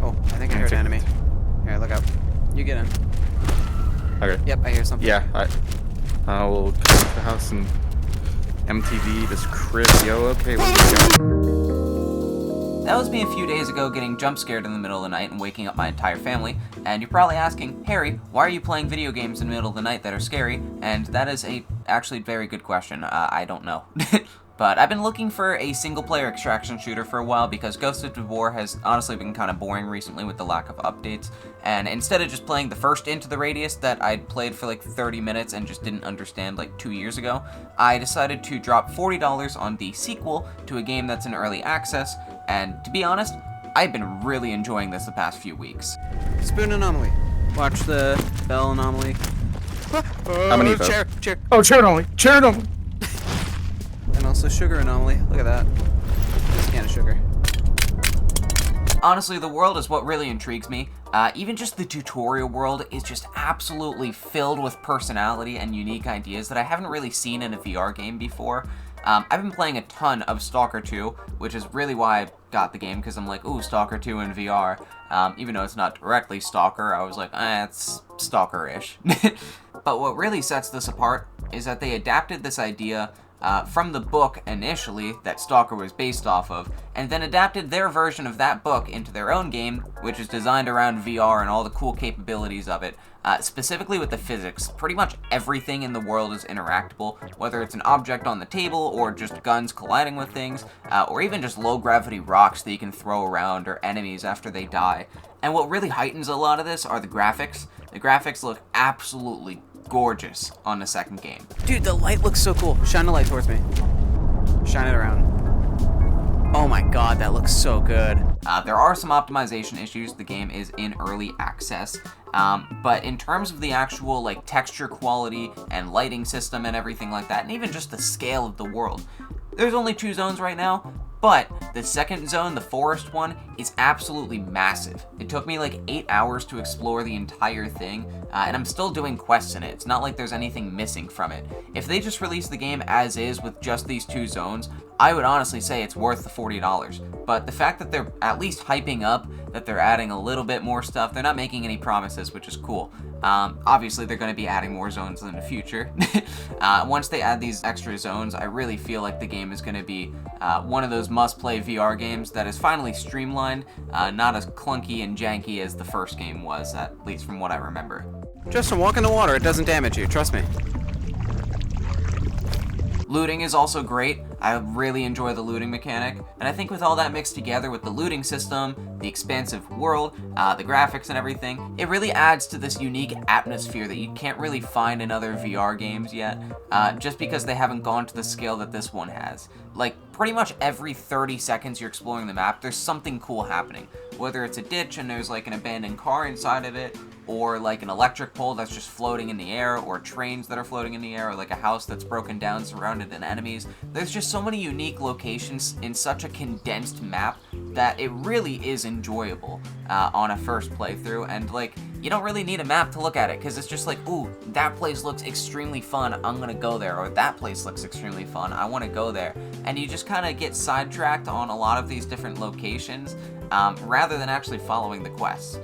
Oh, I think I heard an enemy. Here, look up. You get in. Okay. Yep, I hear something. Yeah, I will go to the house and MTV this crib. Yo, okay, what do we got? That was me a few days ago getting jump scared in the middle of the night and waking up my entire family, and you're probably asking, Harry, why are you playing video games in the middle of the night that are scary? And that is a actually very good question. I don't know. But I've been looking for a single-player extraction shooter for a while because Ghost of War has honestly been kind of boring recently with the lack of updates, and instead of just playing the first Into the Radius that I'd played for like 30 minutes and just didn't understand like 2 years ago, I decided to drop $40 on the sequel to a game that's in early access, and to be honest, I've been really enjoying this the past few weeks. Spoon anomaly. Watch the bell anomaly. How many votes? Chair. Oh, chair anomaly! Chair anomaly! And also sugar anomaly. Look at that. This can of sugar. Honestly, the world is what really intrigues me. Even just the tutorial world is just absolutely filled with personality and unique ideas that I haven't really seen in a VR game before. I've been playing a ton of Stalker 2, which is really why I got the game, because I'm like, ooh, Stalker 2 in VR. Even though it's not directly Stalker, I was like, it's Stalker-ish. But what really sets this apart is that they adapted this idea from the book initially that Stalker was based off of, and then adapted their version of that book into their own game, which is designed around VR and all the cool capabilities of it, specifically with the physics. Pretty much everything in the world is interactable, whether it's an object on the table, or just guns colliding with things, or even just low-gravity rocks that you can throw around, or enemies after they die. And what really heightens a lot of this are the graphics. The graphics look absolutely gorgeous on the second game. Dude, the light looks so cool. Shine the light towards me. Shine it around. Oh my god, that looks so good. There are some optimization issues. The game is in early access. But in terms of the actual like texture quality and lighting system and everything like that, and even just the scale of the world, there's only 2 zones right now, but the second zone, the forest one, is absolutely massive. It took me like 8 hours to explore the entire thing, and I'm still doing quests in it. It's not like there's anything missing from it. If they just released the game as is with just these 2 zones, I would honestly say it's worth the $40. But the fact that they're at least hyping up that they're adding a little bit more stuff, they're not making any promises, which is cool. Obviously, they're going to be adding more zones in the future. Once they add these extra zones, I really feel like the game is going to be one of those must-play VR games that is finally streamlined, not as clunky and janky as the first game was, at least from what I remember. Just from walking in the water, it doesn't damage you, trust me. Looting is also great. I really enjoy the looting mechanic, and I think with all that mixed together with the looting system, the expansive world, the graphics and everything, it really adds to this unique atmosphere that you can't really find in other VR games yet, just because they haven't gone to the scale that this one has. Like, pretty much every 30 seconds you're exploring the map, there's something cool happening. Whether it's a ditch and there's like an abandoned car inside of it, or like an electric pole that's just floating in the air, or trains that are floating in the air, or like a house that's broken down surrounded in enemies. There's just so many unique locations in such a condensed map that it really is enjoyable on a first playthrough, and like, you don't really need a map to look at it, because it's just like, ooh, that place looks extremely fun, I'm gonna go there, or that place looks extremely fun, I wanna go there, and you just kind of get sidetracked on a lot of these different locations, rather than actually following the quests,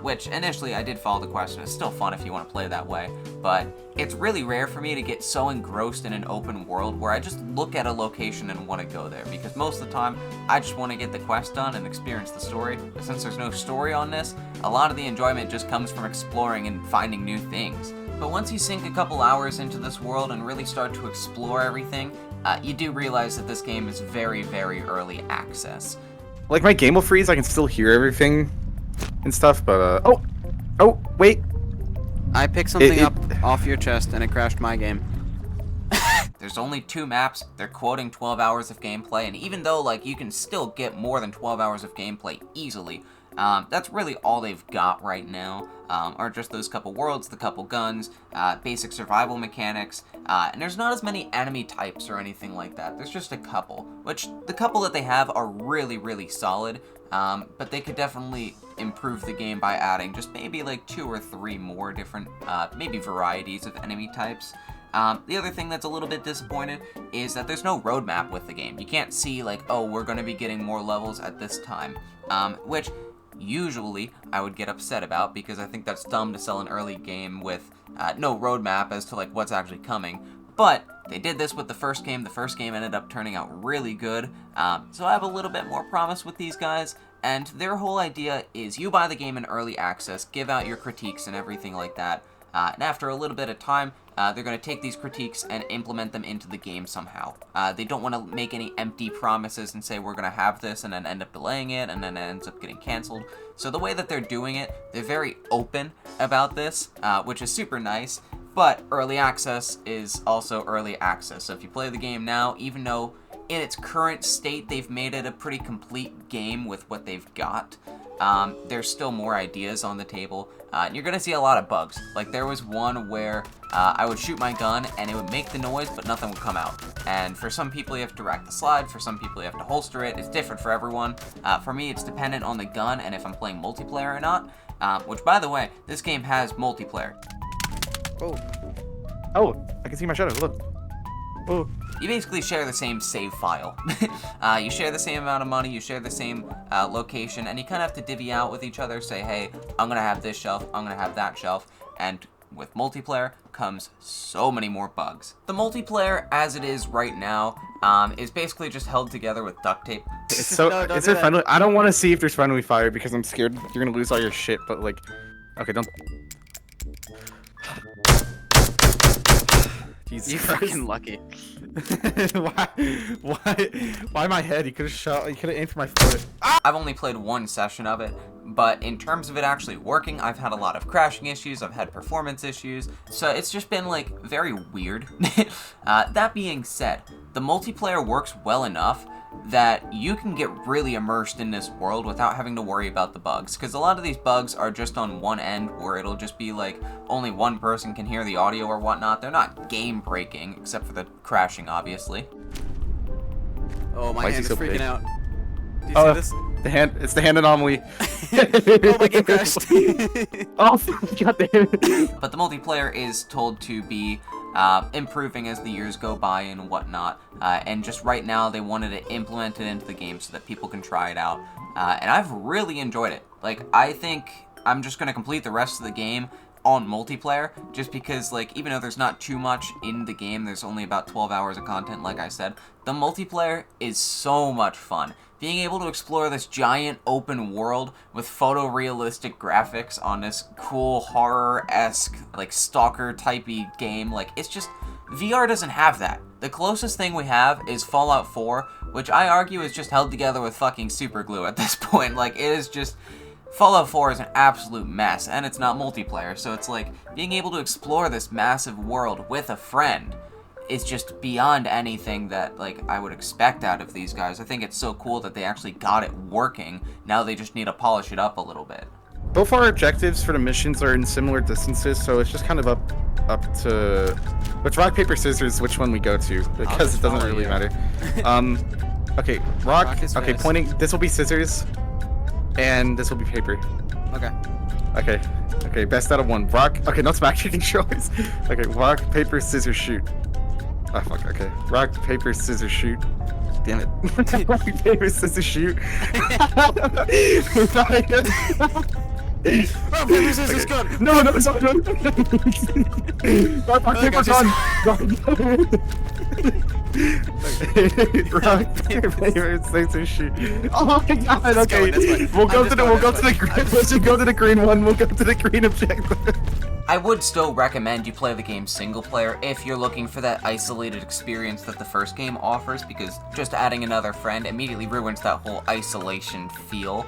which initially I did follow the quest, and it's still fun if you want to play that way, but it's really rare for me to get so engrossed in an open world where I just look at a location and want to go there, because most of the time I just want to get the quest done and experience the story. But since there's no story on this, a lot of the enjoyment just comes from exploring and finding new things. But once you sink a couple hours into this world and really start to explore everything, you do realize that this game is very, very early access. Like, my game will freeze, I can still hear everything and stuff, but, oh, wait. I picked something up off your chest and it crashed my game. There's only 2 maps, they're quoting 12 hours of gameplay, and even though, like, you can still get more than 12 hours of gameplay easily, that's really all they've got right now, are just those couple worlds, the couple guns, basic survival mechanics, and there's not as many enemy types or anything like that. There's just a couple, which the couple that they have are really, really solid, but they could definitely improve the game by adding just maybe like 2 or 3 more different, maybe varieties of enemy types. The other thing that's a little bit disappointed is that there's no roadmap with the game. You can't see like, oh, we're going to be getting more levels at this time, which usually I would get upset about, because I think that's dumb to sell an early game with no roadmap as to like what's actually coming. But they did this with the first game. The first game ended up turning out really good. So I have a little bit more promise with these guys. And their whole idea is you buy the game in early access, give out your critiques and everything like that. And after a little bit of time, they're going to take these critiques and implement them into the game somehow. They don't want to make any empty promises and say we're going to have this and then end up delaying it and then it ends up getting canceled. So the way that they're doing it, they're very open about this, which is super nice. But early access is also early access. So if you play the game now, even though in its current state they've made it a pretty complete game with what they've got, there's still more ideas on the table. And you're gonna see a lot of bugs. Like there was one where I would shoot my gun and it would make the noise but nothing would come out. And for some people you have to rack the slide, for some people you have to holster it. It's different for everyone. For me it's dependent on the gun and if I'm playing multiplayer or not. Which by the way, this game has multiplayer. Oh, I can see my shadow. Look. Oh. You basically share the same save file. You share the same amount of money, you share the same location, and you kind of have to divvy out with each other, say, hey, I'm going to have this shelf, I'm going to have that shelf, and with multiplayer comes so many more bugs. The multiplayer, as it is right now, is basically just held together with duct tape. It's so, No, don't is do there that. friendly? I don't want to see if there's friendly fire because I'm scared you're going to lose all your shit, but like, okay, don't. Jesus You Christ. fucking lucky. Why my head? You could have shot. You could have aimed for my foot. I've only played one session of it, but in terms of it actually working, I've had a lot of crashing issues, I've had performance issues, so it's just been like very weird. That being said, the multiplayer works well enough that you can get really immersed in this world without having to worry about the bugs, because a lot of these bugs are just on one end where it'll just be like only one person can hear the audio or whatnot. They're not game breaking except for the crashing, obviously. Oh, my Why is hand he is so freaking big? out. Do you Oh, see this? the hand. It's the hand anomaly. Oh, my game crashed. Oh, god damn it. But the multiplayer is told to be improving as the years go by and whatnot, and just right now they wanted to implement it into the game so that people can try it out, and I've really enjoyed it. Like, I think I'm just going to complete the rest of the game on multiplayer, just because, like, even though there's not too much in the game, there's only about 12 hours of content, like I said, the multiplayer is so much fun. Being able to explore this giant open world with photorealistic graphics on this cool horror-esque, like, stalker-typey game, like, it's just... VR doesn't have that. The closest thing we have is Fallout 4, which I argue is just held together with fucking super glue at this point. Like, it is just... Fallout 4 is an absolute mess, and it's not multiplayer, so it's like, being able to explore this massive world with a friend is just beyond anything that, like, I would expect out of these guys. I think it's so cool that they actually got it working. Now they just need to polish it up a little bit. Both our objectives for the missions are in similar distances, so it's just kind of up to which rock paper scissors which one we go to, because it doesn't follow really you. matter. Okay, rock is okay, fast. pointing. This will be scissors, and this will be paper. Okay. Okay, best out of one. Rock. Okay, not smack shooting choice. Okay, rock paper scissors shoot. Oh fuck. Okay, rock paper scissors shoot. Damn it. Rock paper scissors shoot. Rock, paper, scissors, gun! No, it's not good. Rock, paper, gun. Rock, paper, scissors, shoot. Oh my god, okay. This way. We'll go I'm to just going the this way. green. Let's just go to the green one. We'll go to the green objective. I would still recommend you play the game single player if you're looking for that isolated experience that the first game offers, because just adding another friend immediately ruins that whole isolation feel.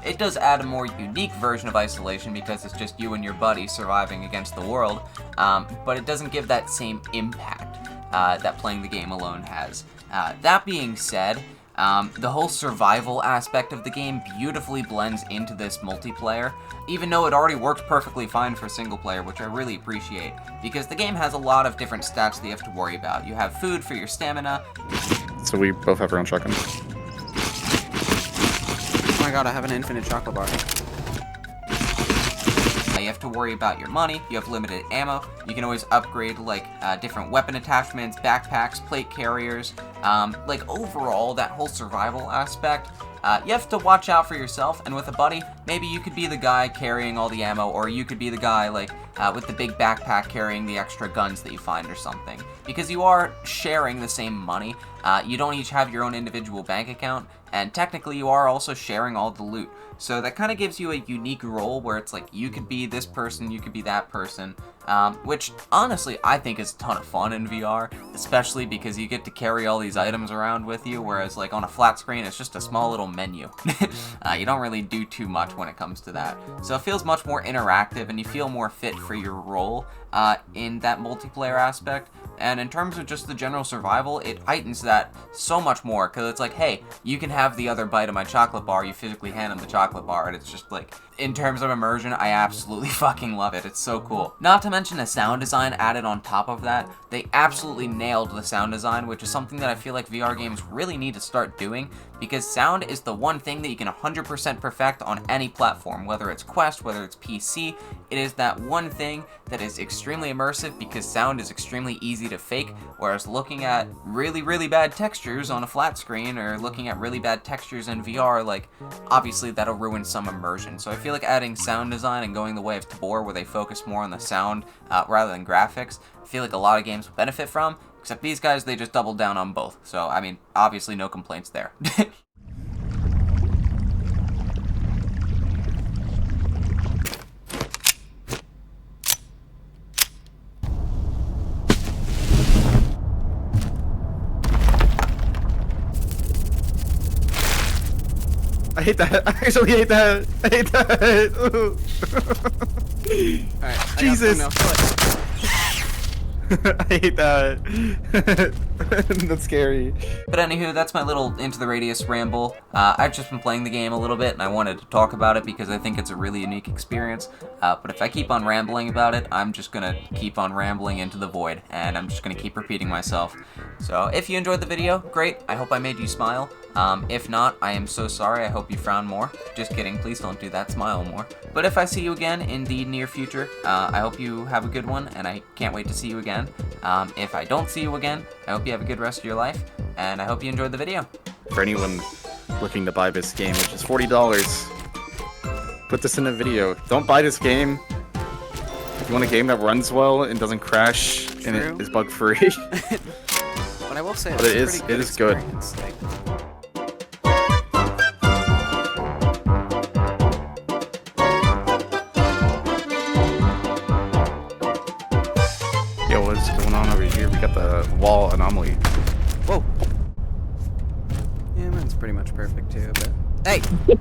It does add a more unique version of isolation because it's just you and your buddy surviving against the world, but it doesn't give that same impact that playing the game alone has. That being said, the whole survival aspect of the game beautifully blends into this multiplayer, even though it already works perfectly fine for single player, which I really appreciate, because the game has a lot of different stats that you have to worry about. You have food for your stamina. So we both have our own shotgun. Oh my god, I have an infinite chocolate bar. You have to worry about your money, you have limited ammo, you can always upgrade like different weapon attachments, backpacks, plate carriers, like overall that whole survival aspect you have to watch out for yourself, and with a buddy, maybe you could be the guy carrying all the ammo, or you could be the guy, like, with the big backpack carrying the extra guns that you find or something. Because you are sharing the same money, you don't each have your own individual bank account, and technically you are also sharing all the loot. So that kind of gives you a unique role where it's like you could be this person, you could be that person, which honestly I think is a ton of fun in VR, especially because you get to carry all these items around with you, whereas like on a flat screen it's just a small little menu. You don't really do too much when it comes to that. So it feels much more interactive and you feel more fit for your role in that multiplayer aspect. And in terms of just the general survival, it heightens that so much more, because it's like, hey, you can have the other bite of my chocolate bar, you physically hand them the chocolate bar, and it's just like, in terms of immersion, I absolutely fucking love it. It's so cool. Not to mention the sound design added on top of that. They absolutely nailed the sound design, which is something that I feel like VR games really need to start doing, because sound is the one thing that you can 100% perfect on any platform, whether it's Quest, whether it's PC. It is that one thing that is extremely immersive, because sound is extremely easy to fake, whereas looking at really, really bad textures on a flat screen, or looking at really bad textures in VR, like, obviously that'll ruin some immersion. So I feel like adding sound design and going the way of Tabor, where they focus more on the sound rather than graphics, I feel like a lot of games will benefit from, except these guys, they just doubled down on both. So, I mean, obviously no complaints there. I hate that. I actually hate that. I hate that. Alright, Jesus. I got I hate that. That's scary. But anywho, that's my little Into the Radius ramble. I've just been playing the game a little bit, and I wanted to talk about it because I think it's a really unique experience. But if I keep on rambling about it, I'm just gonna keep on rambling into the void, and I'm just gonna keep repeating myself. So if you enjoyed the video, great. I hope I made you smile. If not, I am so sorry. I hope you frown more. Just kidding. Please don't do that. Smile more. But if I see you again in the near future, I hope you have a good one, and I can't wait to see you again. If I don't see you again, I hope you have a good rest of your life, and I hope you enjoyed the video. For anyone looking to buy this game, which is $40, put this in a video. Don't buy this game. If you want a game that runs well and doesn't crash and it is bug free. But I will say, But it's it is good. Like, Yo, what's going on over here? We got the wall anomaly. whoa. Yeah, mine's pretty much perfect too, but... Hey!